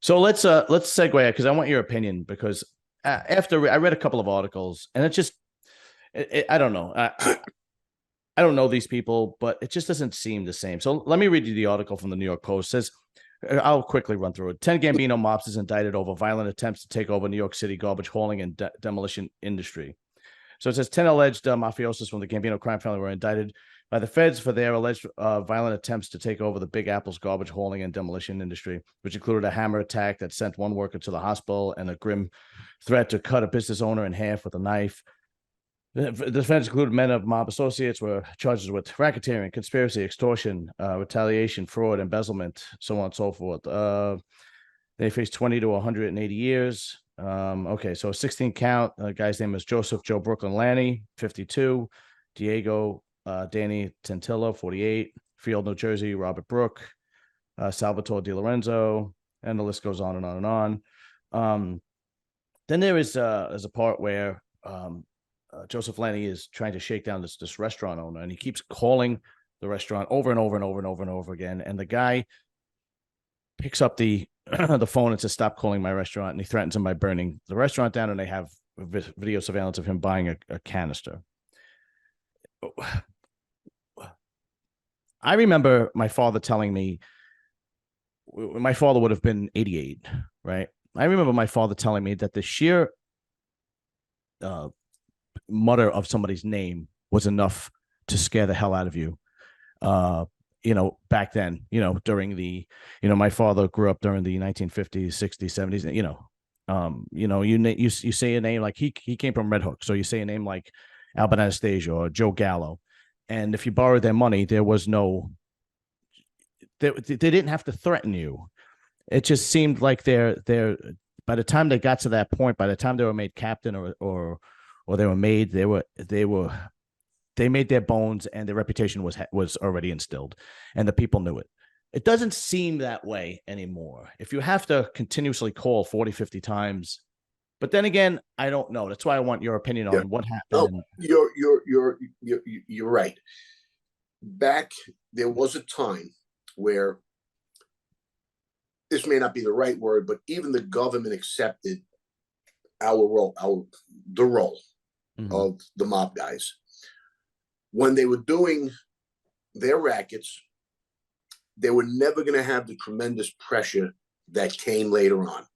So let's segue because I want your opinion because after I read a couple of articles and it just I don't know. I don't know these people, but it just doesn't seem the same. So let me read you the article from the New York Post. It says I'll quickly run through it. 10 Gambino mobsters indicted over violent attempts to take over New York City garbage hauling and demolition industry. So it says 10 alleged mafiosos from the Gambino crime family were indicted by the feds for their alleged violent attempts to take over the Big Apple's garbage hauling and demolition industry, which included a hammer attack that sent one worker to the hospital and a grim threat to cut a business owner in half with a knife. The defendants included men of mob associates were charged with racketeering, conspiracy, extortion, retaliation, fraud, embezzlement, so on and so forth. They faced 20 to 180 years. Okay, so 16 count. The guy's name is Joseph Joe Brooklyn Lanny, 52. Diego Danny Tentilla, 48. Field, New Jersey, Robert Brook, Salvatore Di Lorenzo, and the list goes on and on and on. Then there's a part where Joseph Lanny is trying to shake down this restaurant owner, and he keeps calling the restaurant over and over and over and over and over again. And the guy picks up the the phone and says, "Stop calling my restaurant," and he threatens him by burning the restaurant down. And they have video surveillance of him buying a canister. I remember my father telling me, my father would have been 88, right? I remember my father telling me that the sheer mutter of somebody's name was enough to scare the hell out of you. Back then, during the, my father grew up during the 1950s, 60s, 70s, you say a name like he came from Red Hook. So you say a name like Albert Anastasia or Joe Gallo. And if you borrowed their money, there was they didn't have to threaten you. It just seemed like they're by the time they got to that point, by the time they were made captain or they were made, they made their bones and their reputation was already instilled and the people knew it. It doesn't seem that way anymore. If you have to continuously call 40, 50 times, but then again, I don't know. That's why I want your opinion on what happened. No, you're right. Back, there was a time where, this may not be the right word, but even the government accepted our role, the role of the mob guys. When they were doing their rackets, they were never going to have the tremendous pressure that came later on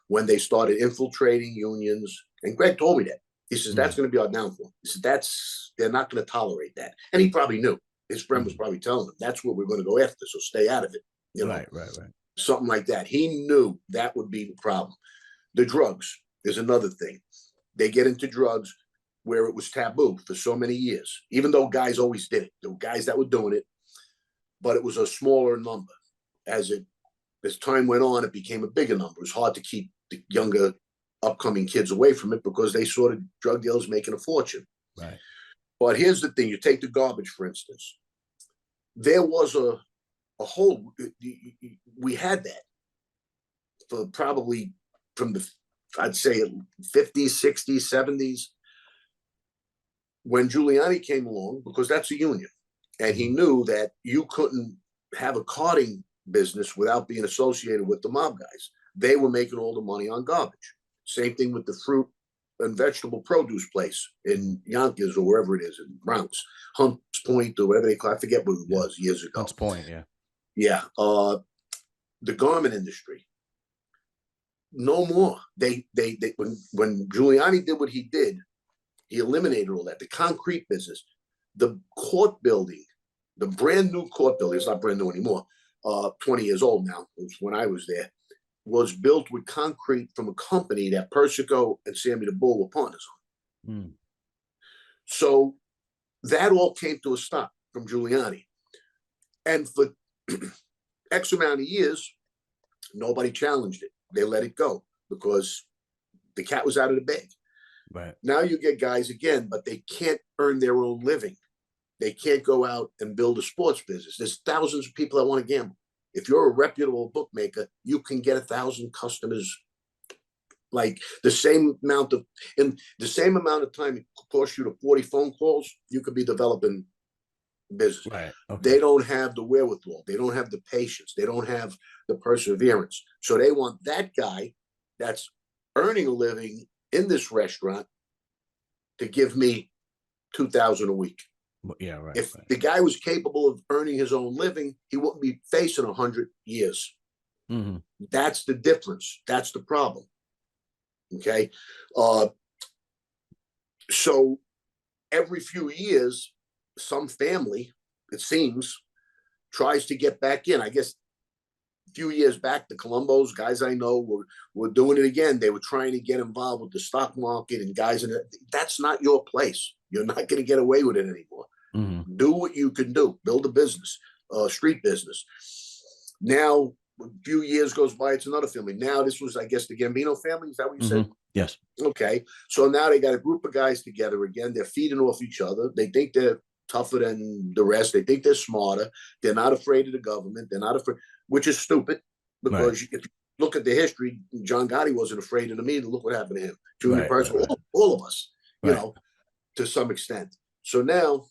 when they started infiltrating unions. And Greg told me that. He says, that's going to be our downfall. He said, they're not going to tolerate that. And he probably knew. His friend was probably telling him, that's what we're going to go after, so stay out of it. Right. Something like that. He knew that would be the problem. The drugs is another thing. They get into drugs where it was taboo for so many years, even though guys always did it. There were guys that were doing it, but it was a smaller number. As time went on, it became a bigger number. It was hard to keep the younger upcoming kids away from it because they saw the drug dealers making a fortune. Right. But here's the thing. You take the garbage, for instance. There was a whole, we had that for probably from the, I'd say 50s, 60s, 70s. When Giuliani came along, because that's a union, and he knew that you couldn't have a carting business without being associated with the mob guys. They were making all the money on garbage. Same thing with the fruit and vegetable produce place in Yonkers or wherever it is, in Bronx, Hunts Point or whatever they call it. I forget what it was years ago. Hunts Point, yeah. Yeah. The garment industry. No more. They when Giuliani did what he did, he eliminated all that. The concrete business, the court building, the brand new court building, it's not brand new anymore, 20 years old now, it was when I was there, was built with concrete from a company that Persico and Sammy the Bull were partners on. So that all came to a stop from Giuliani. And for X amount of years, nobody challenged it. They let it go because the cat was out of the bag. Right. Now you get guys again, but they can't earn their own living. They can't go out and build a sports business. There's thousands of people that want to gamble. If you're a reputable bookmaker, you can get 1,000 customers. Like in the same amount of time it costs you to 40 phone calls, you could be developing business. Right. Okay. They don't have the wherewithal. They don't have the patience. They don't have the perseverance. So they want that guy that's earning a living in this restaurant to give me $2,000 a week. Yeah, right. If right. the guy was capable of earning his own living, he wouldn't be facing 100 years. Mm-hmm. That's the difference. That's the problem. Okay. So every few years, some family, it seems, tries to get back in. I guess a few years back, the Columbos, guys I know, were doing it again. They were trying to get involved with the stock market and guys in it. That's not your place. You're not going to get away with it anymore. Mm-hmm. Do what you can do. Build a business, street business. Now, a few years goes by, it's another family. Now, this was, I guess, the Gambino family. Is that what you said? Yes. Okay. So now they got a group of guys together again. They're feeding off each other. They think they're tougher than the rest. They think they're smarter. They're not afraid of the government. They're not afraid, which is stupid because if you look at the history, John Gotti wasn't afraid of the media. Look what happened to him. Junior Person, all of us, you know, to some extent. So now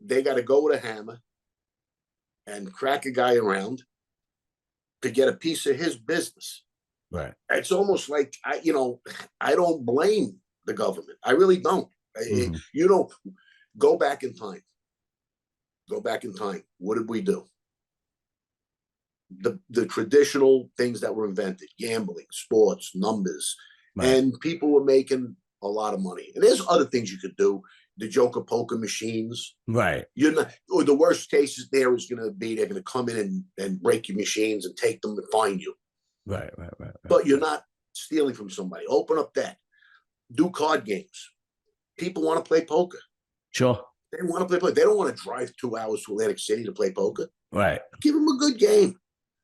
they got to go with a hammer and crack a guy around to get a piece of his business. Right. It's almost like I don't blame the government. I really don't. You know, go back in time. Go back in time. What did we do? The traditional things that were invented: gambling, sports, numbers, and people were making a lot of money. And there's other things you could do. The Joker poker machines. Right. You're not, or the worst cases there is going to be they're going to come in and break your machines and take them and fine you. Right. But you're not stealing from somebody. Open up that. Do card games. People want to play poker. Sure. They want to play poker. They don't want to drive 2 hours to Atlantic City to play poker. Right. Give them a good game.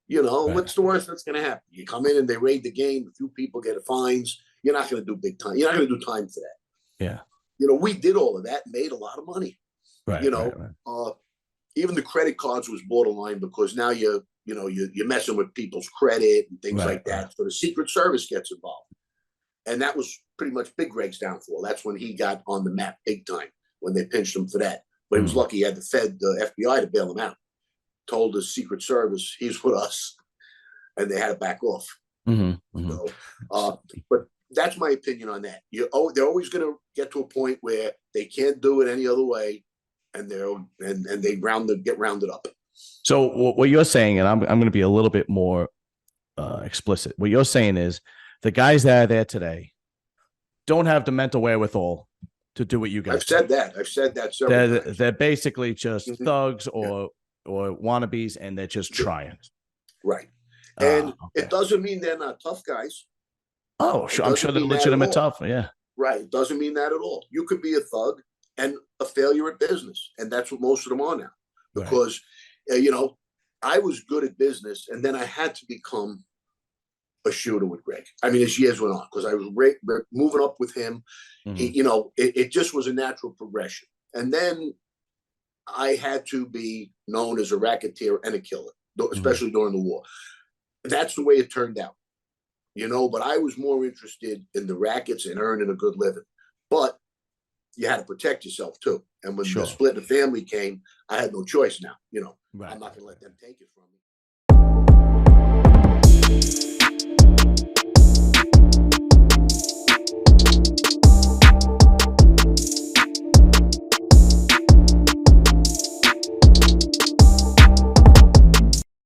You know, what's the worst that's going to happen? You come in and they raid the game. A few people get fines. You're not going to do big time. You're not going to do time for that. Yeah. You know, we did all of that, made a lot of money. Right. You know, even the credit cards was borderline because now you're messing with people's credit and things like that. So the Secret Service gets involved. And that was pretty much Big Greg's downfall. That's when he got on the map big time, when they pinched him for that. But he was lucky he had the FBI to bail him out. Told the Secret Service he's with us. And they had to back off. So, but that's my opinion on that. They're always going to get to a point where they can't do it any other way. And they get rounded up. So what you're saying, and I'm going to be a little bit more explicit. What you're saying is the guys that are there today don't have the mental wherewithal to do what you guys. I've said that several times. They're basically just thugs or wannabes, and they're just trying. Right. And it doesn't mean they're not tough guys. Oh, sure. I'm sure they're legitimate tough. Yeah. Right. It doesn't mean that at all. You could be a thug and a failure at business. And that's what most of them are now. Because, I was good at business, and then I had to become a shooter with Greg. I mean, as years went on, because I was moving up with him. It just was a natural progression. And then I had to be known as a racketeer and a killer, especially during the war. That's the way it turned out. But I was more interested in the rackets and earning a good living. But you had to protect yourself too. And when the split in the family came, I had no choice now. I'm not going to let them take it from me.